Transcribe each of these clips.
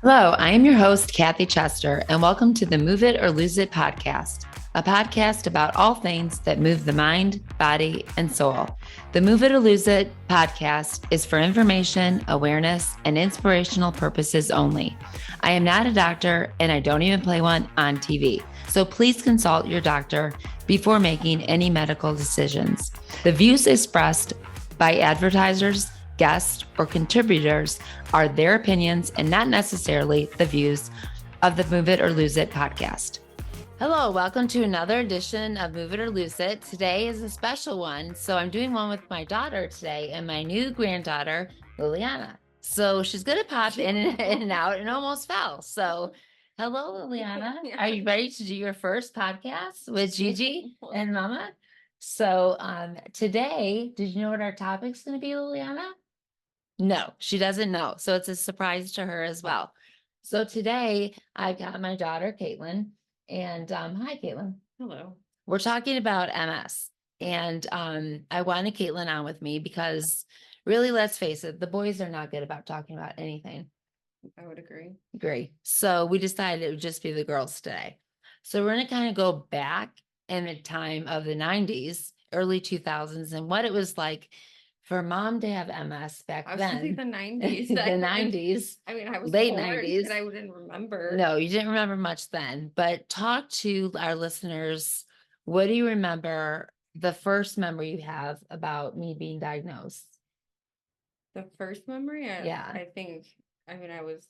Hello, I am your host, Kathy Chester, and welcome to the Move It or Lose It podcast, a podcast about all things that move the mind, body, and soul. The Move It or Lose It podcast is for information, awareness, and inspirational purposes only. I am not a doctor, and I don't even play one on TV, so please consult your doctor before making any medical decisions. The views expressed by advertisers, guests, or contributors are their opinions and not necessarily the views of the Move It or Lose It podcast. Hello, welcome to another edition of Move It or Lose It. Today is a special one. So I'm doing one with my daughter today and my new granddaughter, Liliana. So she's going to pop in and out and almost fell. So hello, Liliana. Are you ready to do your first podcast with Gigi and Mama? So today, did you know what our topic's going to be, Liliana? No, she doesn't know. So it's a surprise to her as well. So today I've got my daughter, Kaitlyn, and hi, Kaitlyn. Hello. We're talking about MS. And I wanted Kaitlyn on with me because really, let's face it, the boys are not good about talking about anything. I would agree. Agree. So we decided it would just be the girls today. So we're going to kind of go back in the time of the 90s, early 2000s, and what it was like for mom to have MS back I was then. thinking the 90s. The 90s. I mean, I was late born, 90s. but I didn't remember. No, you didn't remember much then. But talk to our listeners. What do you remember the first memory you have about me being diagnosed? The first memory, Yeah. I think, I mean, I was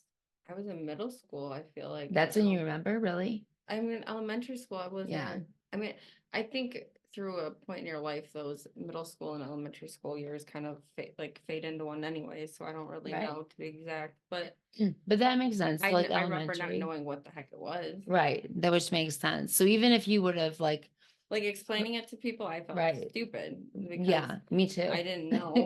in middle school, I feel like. That's when you remember, really? I mean, elementary school, I was Yeah. I mean, I think through a point in your life, those middle school and elementary school years kind of fade into one anyway. So I don't really Right. know to be exact, but But that makes sense. I Like remember not elementary. knowing what the heck it was. Right. That which makes sense. So even if you would have like explaining it to people, I felt Right. stupid because yeah, me too. I didn't know. I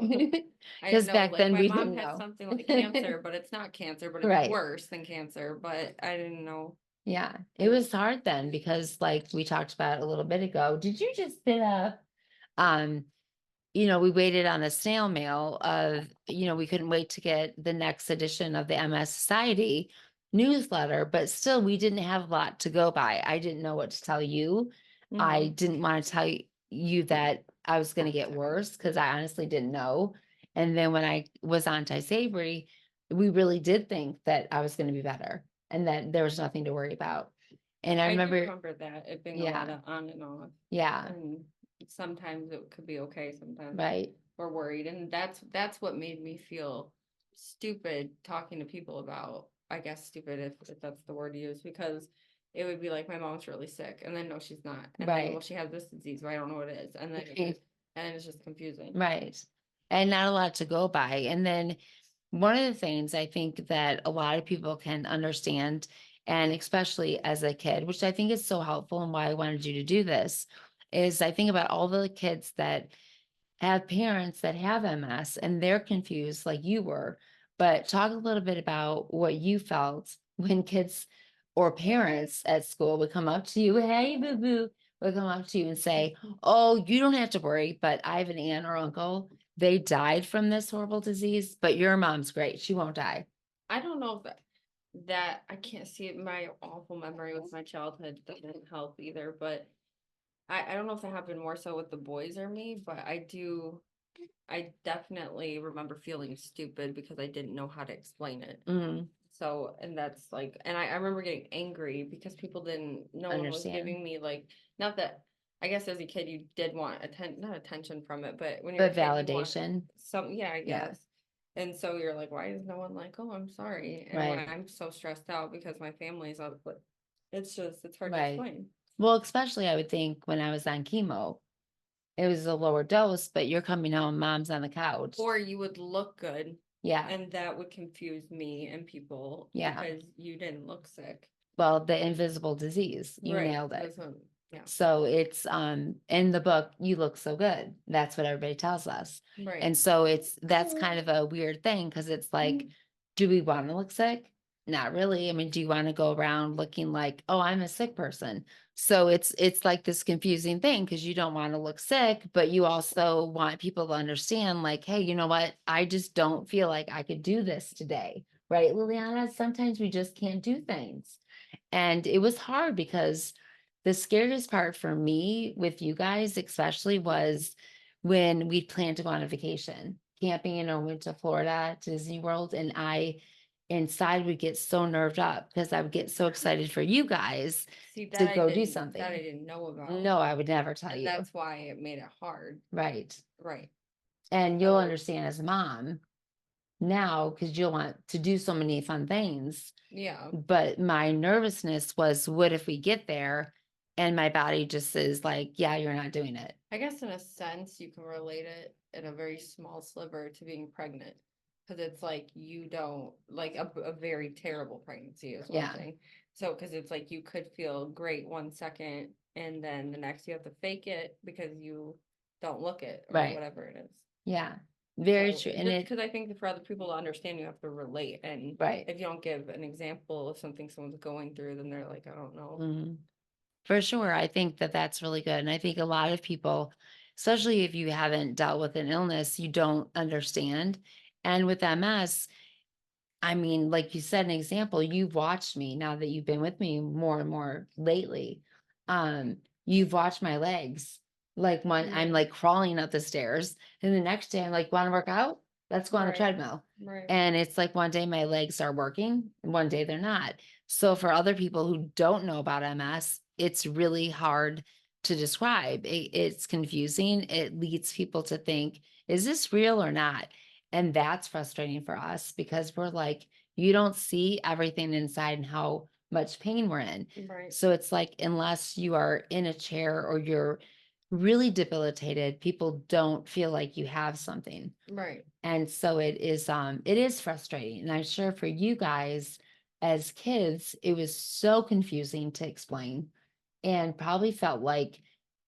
Because didn't know, back then my we mom didn't had know. something like cancer, but it's not cancer, but it's Right. worse than cancer. But I didn't know. Yeah, it was hard then because like we talked about a little bit ago. Did you just sit up? We waited on a snail mail of, we couldn't wait to get the next edition of the MS Society newsletter, but still we didn't have a lot to go by. I didn't know what to tell you. I didn't want to tell you that I was going to get worse because I honestly didn't know. And then when I was on Ty-Sabry, we really did think that I was going to be better and that there was nothing to worry about. And I do remember remember that it being a lot of on and off. Yeah. And sometimes it could be okay, sometimes Right. we're worried. And that's what made me feel stupid talking to people about, I guess stupid if that's the word to use, because it would be like my mom's really sick and then no, she's not. And Right. then, well, she has this disease, but I don't know what it is. And then and it's just confusing. Right. And not a lot to go by. And then one of the things I think that a lot of people can understand, and especially as a kid, which I think is so helpful and why I wanted you to do this, is I think about all the kids that have parents that have MS and they're confused like you were. But talk a little bit about what you felt when kids or parents at school would come up to you, hey, boo boo, would come up to you and say, oh, you don't have to worry, but I have an aunt or uncle. They died from this horrible disease, but your mom's great. She won't die. I don't know if that I can't see it. My awful memory with my childhood doesn't help either, but I don't know if that happened more so with the boys or me, but I definitely remember feeling stupid because I didn't know how to explain it. So, and that's like, and I remember getting angry because no one was giving me like, not that, I guess as a kid you did want not attention from it, but when you're a kid, validation. Yeah, I guess. And so you're like, why is no one like, oh, I'm sorry. And Right. when I'm so stressed out because my family's out, but it's hard to Right. explain. Well, especially I would think when I was on chemo, it was a lower dose, but you're coming home, mom's on the couch. Or you would look good. Yeah. And that would confuse me and people. Yeah. Because you didn't look sick. Well, the invisible disease, you Right. nailed it. Yeah. So it's in the book, you look so good. That's what everybody tells us. Right. And so that's kind of a weird thing because it's like, do we want to look sick? Not really. I mean, do you want to go around looking like, oh, I'm a sick person? So it's like this confusing thing because you don't want to look sick, but you also want people to understand like, hey, you know what? I just don't feel like I could do this today. right, Liliana? Sometimes we just can't do things. And it was hard because the scariest part for me with you guys, especially, was when we planned to go on a vacation, camping, or went to Florida, to Disney World. And I inside would get so nerved up because I would get so excited for you guys See, to that I go do didn't, that I something. didn't know about. No, I would never tell And you. that's why it made it hard. Right. Right. And you'll So- understand as a mom now because you'll want to do so many fun things. Yeah. But my nervousness was, what if we get there and my body just is like, yeah, you're not doing it. I guess in a sense you can relate it in a very small sliver to being pregnant. Because it's like you don't, like a very terrible pregnancy is one Yeah. thing. So, because it's like you could feel great 1 second and then the next you have to fake it because you don't look it or Right. whatever it is. Yeah. Very So, true. And just it, because I think for other people to understand, you have to relate. And right. if you don't give an example of something someone's going through, then they're like, I don't know. Mhm. For sure. I think that that's really good. And I think a lot of people, especially if you haven't dealt with an illness, you don't understand. And with MS, I mean, like you said, an example, you've watched me now that you've been with me more and more lately. You've watched my legs. Like when I'm Yeah. like crawling up the stairs, and the next day I'm like, want to work out? Let's go on a Right. treadmill. Right. And it's like one day my legs are working, and one day they're not. So for other people who don't know about MS, it's really hard to describe. It's confusing. It leads people to think, is this real or not? And that's frustrating for us because we're like, you don't see everything inside and how much pain we're in. Right. So it's like, unless you are in a chair or you're really debilitated, people don't feel like you have something. Right. And so it is frustrating. And I'm sure for you guys as kids, it was so confusing to explain and probably felt like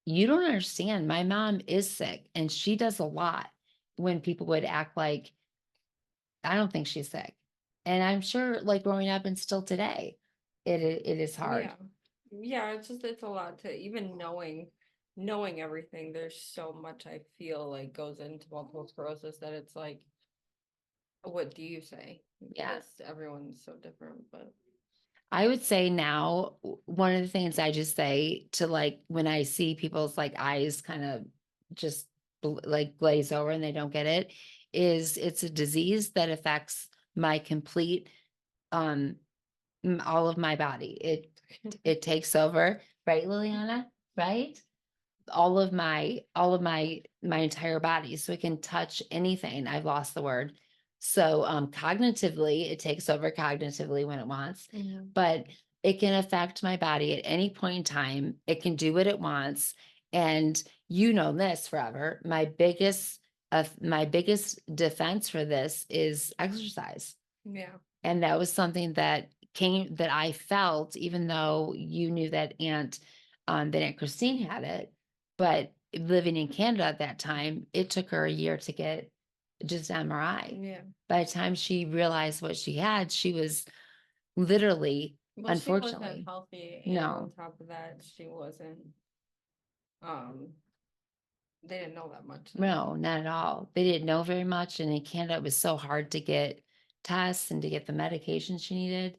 you don't understand. My mom is sick and she does a lot, when people would act like, I don't think she's sick. And I'm sure, like, growing up and still today, it is hard. Yeah. Yeah, it's a lot to even knowing everything. There's so much I feel like goes into multiple sclerosis that it's like, what do you say? Yeah. Because everyone's so different, but I would say now, one of the things I just say to, like, when I see people's like eyes kind of just like glaze over and they don't get it, is it's a disease that affects my complete, um all of my body. It takes over, right, Liliana? Right? All of my entire body. So it can touch anything. I've lost the word. So cognitively, it takes over cognitively when it wants, but it can affect my body at any point in time. It can do what it wants. And you know this forever. My biggest defense for this is exercise. yeah. And that was something that I felt, even though you knew that Aunt Christine had it, but living in Canada at that time, it took her a year to get just an MRI. Yeah. By the time she realized what she had, she was literally, Well, she wasn't unfortunately, healthy, and no, on top of that, she wasn't they didn't know that much then. no, not at all. They didn't know very much. And in Canada, it was so hard to get tests and to get the medication she needed.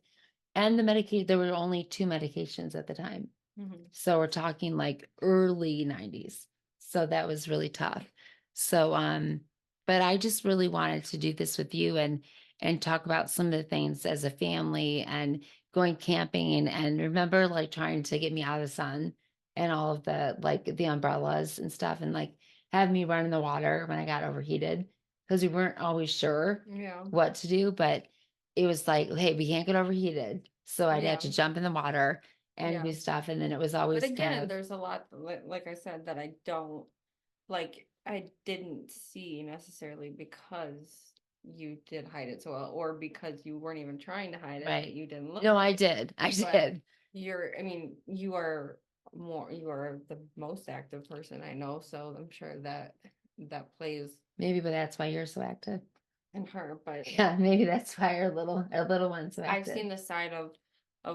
And there were only 2 medications at the time. Mhm. So we're talking like early 90s. So that was really tough. So but I just really wanted to do this with you and talk about some of the things as a family and going camping and remember, like, trying to get me out of the sun and all of the, like, the umbrellas and stuff, and like have me run in the water when I got overheated because we weren't always sure Yeah. what to do, but it was like, hey, we can't get overheated. So I'd have to Yeah. jump in the water and Yeah. do stuff. And then it was always But again, kind of, there's a lot, like I said, that I didn't see necessarily because you did hide it so well, or because you weren't even trying to hide it, right. but you didn't look No, like I it. did. I But did. I mean, you are the most active person I know, so I'm sure that plays Maybe, but that's why you're so active. in her. But Yeah, maybe that's why our little one's so I've active. seen the side of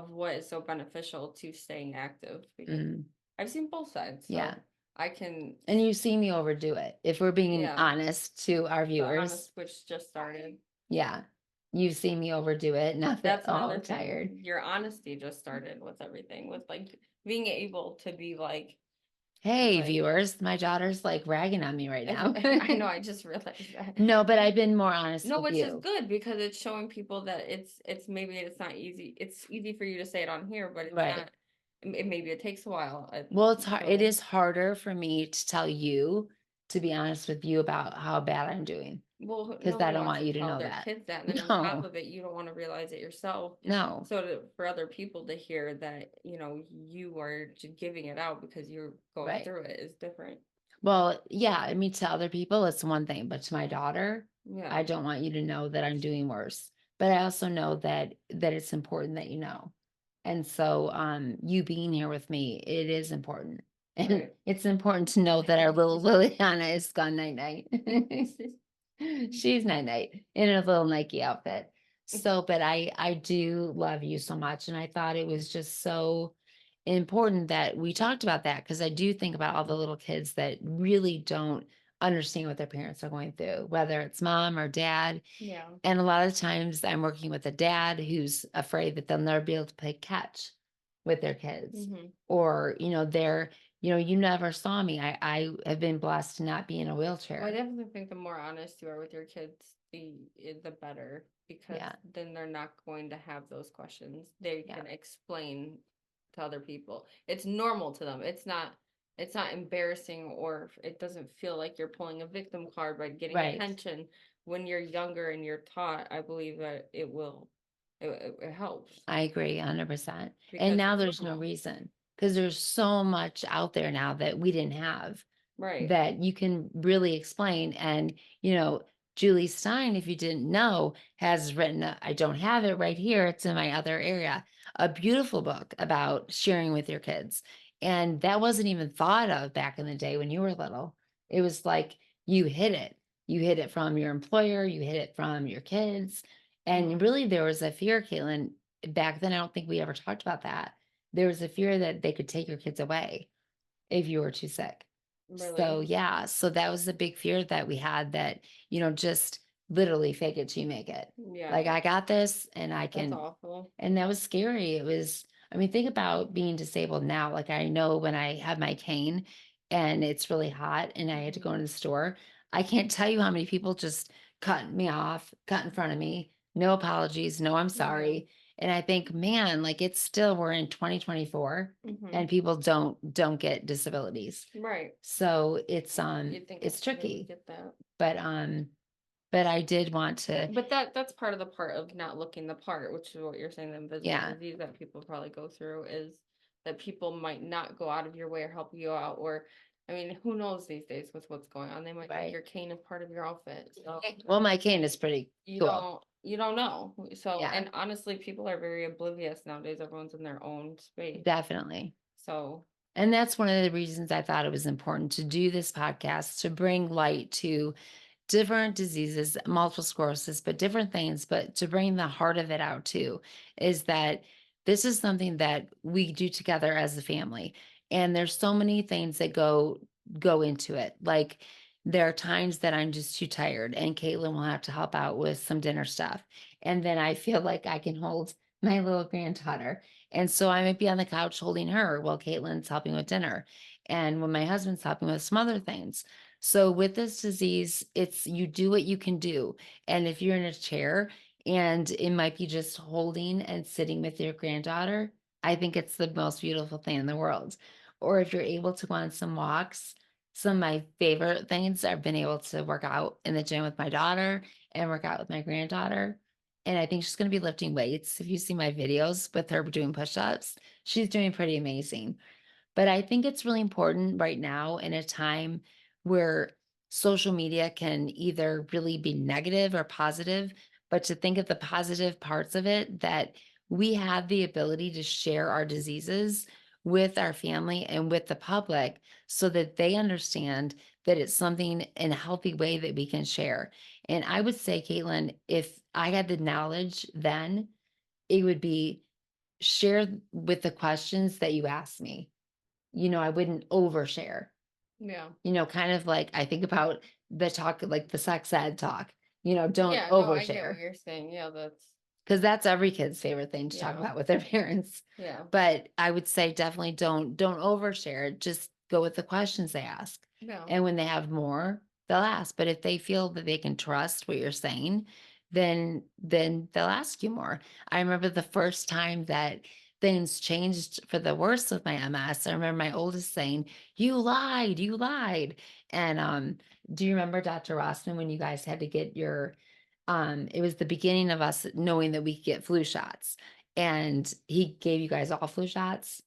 what is so beneficial to staying active because Mm, I've seen both sides. So yeah. I can. And you see me overdo it, if we're being Yeah. honest to our The viewers. honest switch just started. Yeah. You've seen me overdo it. Not that, That's oh, another I'm thing. tired. Your honesty just started with everything, with like being able to be like, Hey, like viewers, my daughter's like ragging on me right now. I know, I just realized that. No, but I've been more honest No, with which is you. good because it's showing people that it's maybe it's not easy. It's easy for you to say it on here, but it's Right. not. Maybe it takes a while. Well, it's hard. It So, is harder for me to tell you, to be honest with you, about how bad I'm doing, well, because I nobody don't wants want to you to tell know their that. kids that, and then on top No, of it, you don't want to realize it yourself. no. So for other people to hear that, you are giving it out because you're going Right. through it is different. Well, yeah, I mean, to other people, it's one thing, but to my daughter, Yeah. I don't want you to know that I'm doing worse. But I also know that it's important that you know. And so, you being here with me, it is important. And Right. it's important to know that our little Liliana is gone night night. She's night night in her little Nike outfit. So, but I do love you so much. And I thought it was just so important that we talked about that, because I do think about all the little kids that really don't understand what their parents are going through, whether it's mom or dad. Yeah. And a lot of times I'm working with a dad who's afraid that they'll never be able to play catch with their kids. Mm-hmm. Or, you never saw me. I have been blessed to not be in a wheelchair. Well, I definitely think the more honest you are with your kids, the better, because Yeah. then they're not going to have those questions. They Yeah. can explain to other people. It's normal to them. It's not embarrassing, or it doesn't feel like you're pulling a victim card by getting Right. attention. When you're younger and you're taught, I believe that it helps. I agree 100%. Because And now it's there's no normal. reason, because there's so much out there now that we didn't have, Right. that you can really explain. And, Julie Stein, if you didn't know, has written, I don't have it right here, it's in my other area, a beautiful book about sharing with your kids. And that wasn't even thought of back in the day when you were little. It was like you hid it. You hid it from your employer, you hid it from your kids. And really, there was a fear, Kaitlyn, back then. I don't think we ever talked about that. There was a fear that they could take your kids away if you were too sick. Really. So yeah, so that was the big fear that we had, that, just literally fake it till you make it. Yeah. Like, I got this and I That's can, awful. and that was scary. It was, I mean, think about being disabled now. Like, I know when I have my cane and it's really hot and I had to go into the store, I can't tell you how many people just cut me off, cut in front of me, no apologies, no, I'm Yeah. sorry. And I think, man, like, it's still, we're in 2024 Mhm. and people don't get disabilities. Right. So it's You'd think it's they would tricky. get that. But I did want to, But that's part of the part of not looking the part, which is what you're saying, the invisible Yeah. disease that people probably go through, is that people might not go out of your way or help you out, or I mean, who knows these days with what's going on? They might Right. make your cane as part of your outfit. So well, my cane is pretty you cool. don't know. So Yeah. and honestly, people are very oblivious nowadays. Everyone's in their own space. Definitely. So And that's one of the reasons I thought it was important to do this podcast, to bring light to different diseases, multiple sclerosis, but different things, but to bring the heart of it out too, is that this is something that we do together as a family. And there's so many things that go into it. Like, there are times that I'm just too tired and Kaitlyn will have to help out with some dinner stuff. And then I feel like I can hold my little granddaughter. And so I might be on the couch holding her while Kaitlyn's helping with dinner. And when my husband's helping with some other things. So with this disease, it's, you do what you can do. And if you're in a chair and it might be just holding and sitting with your granddaughter, I think it's the most beautiful thing in the world. Or if you're able to go on some walks, some of my favorite things, I've been able to work out in the gym with my daughter and work out with my granddaughter. And I think she's going to be lifting weights. If you see my videos with her doing push-ups, she's doing pretty amazing. But I think it's really important right now, in a time where social media can either really be negative or positive, but to think of the positive parts of it, that we have the ability to share our diseases with our family and with the public, so that they understand that it's something in a healthy way that we can share. And I would say, Kaitlyn, if I had the knowledge then, it would be shared with the questions that you asked me. I wouldn't overshare, yeah. kind of like I think about the talk, like the sex ed talk, don't Yeah, no, I get overshare. what you're saying. Yeah, Because that's every kid's favorite thing to talk Yeah. about with their parents. yeah. But I would say definitely don't overshare. Just go with the questions they ask. No. And when they have more, they'll ask. But if they feel that they can trust what you're saying, then they'll ask you more. I remember the first time that things changed for the worse with my MS. I remember my oldest saying, "You lied, you lied." And do you remember Dr. Rossman when you guys had to get your it was the beginning of us knowing that we could get flu shots, and he gave you guys all flu shots?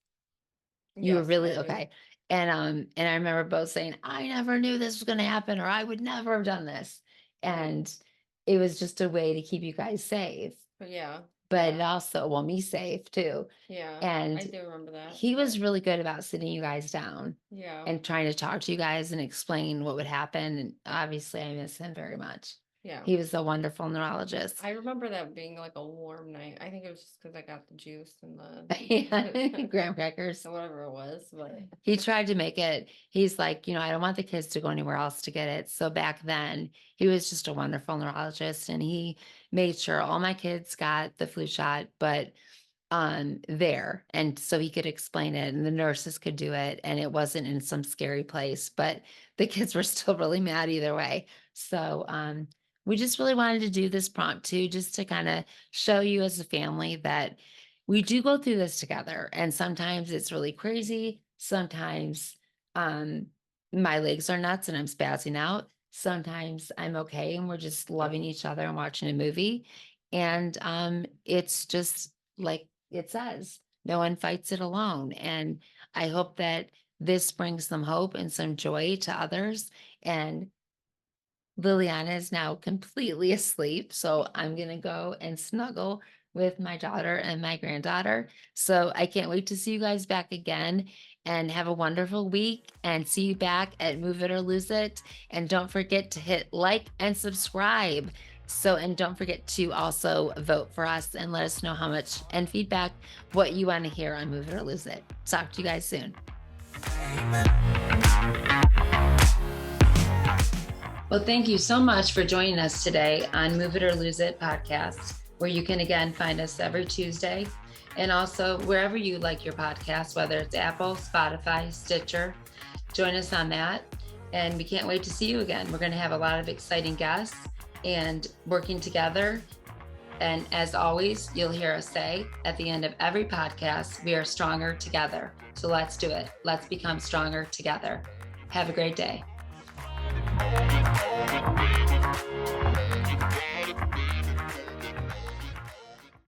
You were Yes, really I do. okay. And I remember both saying, "I never knew this was gonna happen," or "I would never have done this." And it was just a way to keep you guys safe, But yeah. but it also, well, me safe too. Yeah. I And do remember that. he was really good about sitting you guys down Yeah. and trying to talk to you guys and explain what would happen. And obviously, I miss him very much. Yeah. He was a wonderful neurologist. I remember that being like a warm night. I think it was just because I got the juice and Yeah, graham crackers. whatever it was. But He tried to make it, he's like, I don't want the kids to go anywhere else to get it. So back then, he was just a wonderful neurologist, and he made sure all my kids got the flu shot, but there. And so he could explain it, and the nurses could do it, and it wasn't in some scary place, but the kids were still really mad either way. So we just really wanted to do this prompt too, just to kind of show you as a family that we do go through this together. And sometimes it's really crazy. Sometimes my legs are nuts and I'm spazzing out. Sometimes I'm okay and we're just loving each other and watching a movie. And it's just like it says, no one fights it alone. And I hope that this brings some hope and some joy to others. And Liliana is now completely asleep, so I'm gonna go and snuggle with my daughter and my granddaughter. So I can't wait to see you guys back again, and have a wonderful week, and see you back at Move It or Lose It. And don't forget to hit like and subscribe. And don't forget to also vote for us and let us know how much, and feedback, what you want to hear on Move It or Lose It. Talk to you guys soon. Well, thank you so much for joining us today on Move It or Lose It podcast, where you can again find us every Tuesday, and also wherever you like your podcast, whether it's Apple, Spotify, Stitcher. Join us on that, and we can't wait to see you again. We're going to have a lot of exciting guests and working together. And as always, you'll hear us say at the end of every podcast, we are stronger together. So let's do it. Let's become stronger together. Have a great day.